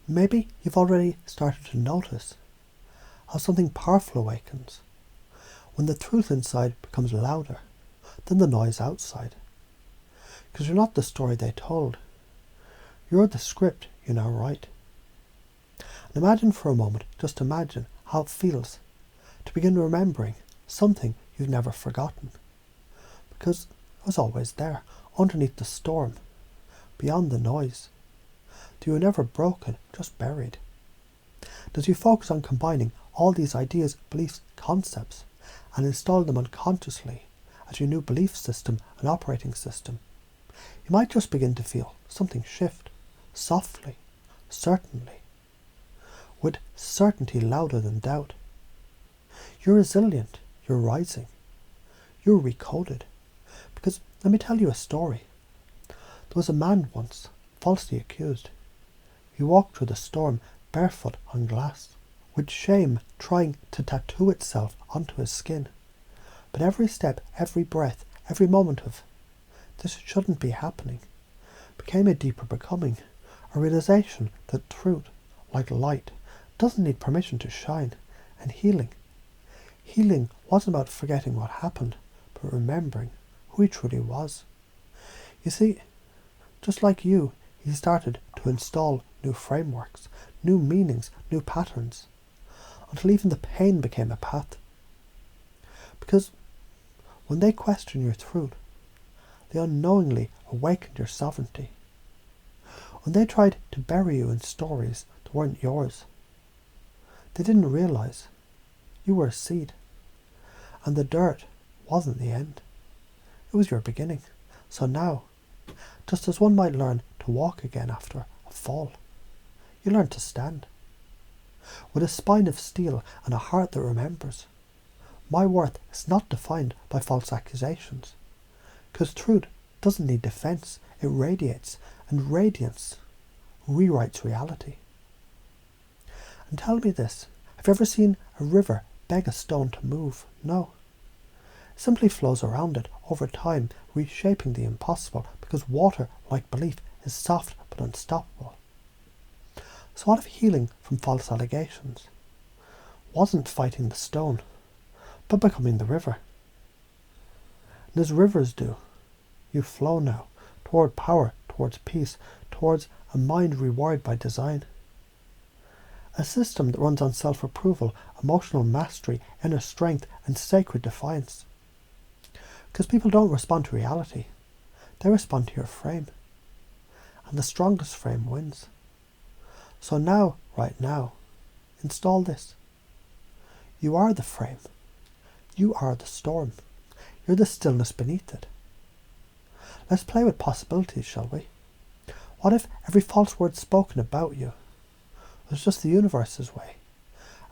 Maybe you've already started to notice how something powerful awakens when the truth inside becomes louder than the noise outside. Because you're not the story they told. You're the script you now write. And imagine for a moment, just imagine how it feels to begin remembering something you've never forgotten. Because it was always there, underneath the storm, beyond the noise. You were never broken, just buried. As you focus on combining all these ideas, beliefs, concepts, and install them unconsciously as your new belief system and operating system, you might just begin to feel something shift, softly, certainly, with certainty louder than doubt. You're resilient, you're rising, you're recoded. Because let me tell you a story. There was a man once, falsely accused. He walked through the storm barefoot on glass, with shame trying to tattoo itself onto his skin. But every step, every breath, every moment of this shouldn't be happening became a deeper becoming, a realization that truth, like light, doesn't need permission to shine, and healing. Healing wasn't about forgetting what happened, but remembering who he truly was. You see, just like you, he started to install new frameworks, new meanings, new patterns, until even the pain became a path. Because when they question your truth, they unknowingly awakened your sovereignty. When they tried to bury you in stories that weren't yours, they didn't realize you were a seed, and the dirt wasn't the end. It was your beginning. So now, just as one might learn to walk again after a fall, you learn to stand. With a spine of steel and a heart that remembers, my worth is not defined by false accusations, because truth doesn't need defense, it radiates, and radiance rewrites reality. And tell me this, have you ever seen a river beg a stone to move? No. It simply flows around it over time, reshaping the impossible, because water, like belief, is soft but unstoppable. So what if healing from false allegations wasn't fighting the stone, but becoming the river? And as rivers do, you flow now toward power, towards peace, towards a mind rewired by design. A system that runs on self-approval, emotional mastery, inner strength, and sacred defiance. Because people don't respond to reality, they respond to your frame. And the strongest frame wins. So now, right now, install this. You are the frame. You are the storm. You're the stillness beneath it. Let's play with possibilities, shall we? What if every false word spoken about you was just the universe's way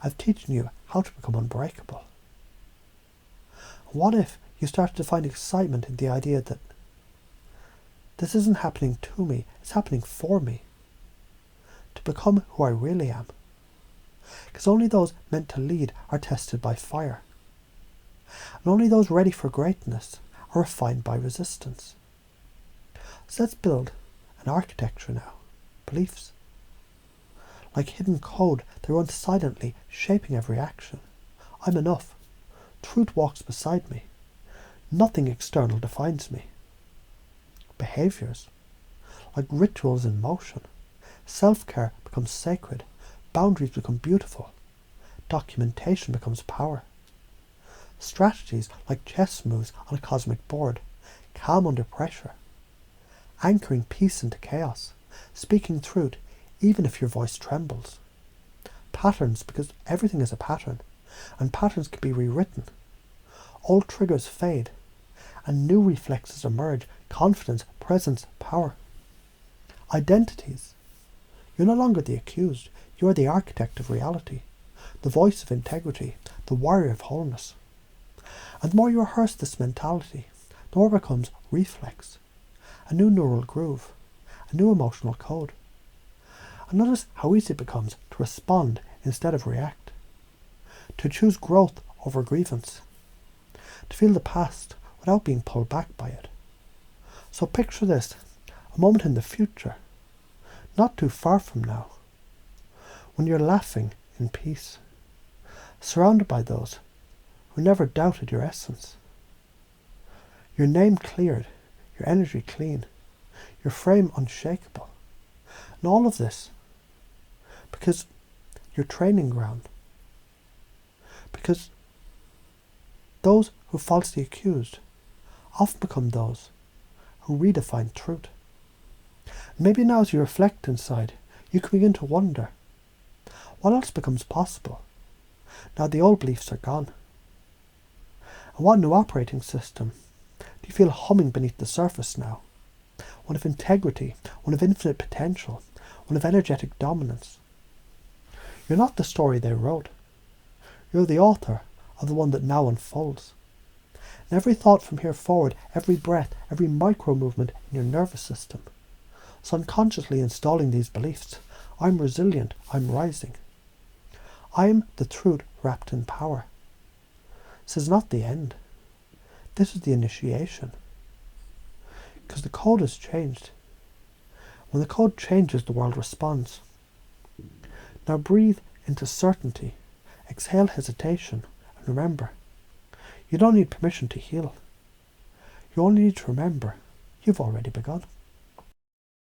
of teaching you how to become unbreakable? What if you started to find excitement in the idea that this isn't happening to me, it's happening for me, to become who I really am? Because only those meant to lead are tested by fire. And only those ready for greatness are refined by resistance. So let's build an architecture now, beliefs. Like hidden code, they run silently, shaping every action. I'm enough. Truth walks beside me. Nothing external defines me. Behaviours, like rituals in motion. Self-care becomes sacred. Boundaries become beautiful. Documentation becomes power. Strategies like chess moves on a cosmic board. Calm under pressure. Anchoring peace into chaos. Speaking truth, even if your voice trembles. Patterns, because everything is a pattern, and patterns can be rewritten. Old triggers fade, and new reflexes emerge. Confidence, presence, power. Identities. You're no longer the accused. You are the architect of reality, the voice of integrity, the warrior of wholeness. And the more you rehearse this mentality, the more it becomes reflex, a new neural groove, a new emotional code. And notice how easy it becomes to respond instead of react, to choose growth over grievance, to feel the past without being pulled back by it. So picture this, a moment in the future, not too far from now, when you're laughing in peace, surrounded by those who never doubted your essence. Your name cleared, your energy clean, your frame unshakable. And all of this because your training ground. Because those who falsely accused often become those who redefine truth. Maybe now as you reflect inside, you can begin to wonder, what else becomes possible now the old beliefs are gone? And what new operating system do you feel humming beneath the surface now? One of integrity, one of infinite potential, one of energetic dominance. You're not the story they wrote. You're the author of the one that now unfolds. And every thought from here forward, every breath, every micro movement in your nervous system, is unconsciously installing these beliefs. I'm resilient, I'm rising. I'm the truth wrapped in power. This is not the end. This is the initiation. Because the code has changed. When the code changes, the world responds. Now breathe into certainty, exhale hesitation, and remember, you don't need permission to heal. You only need to remember you've already begun.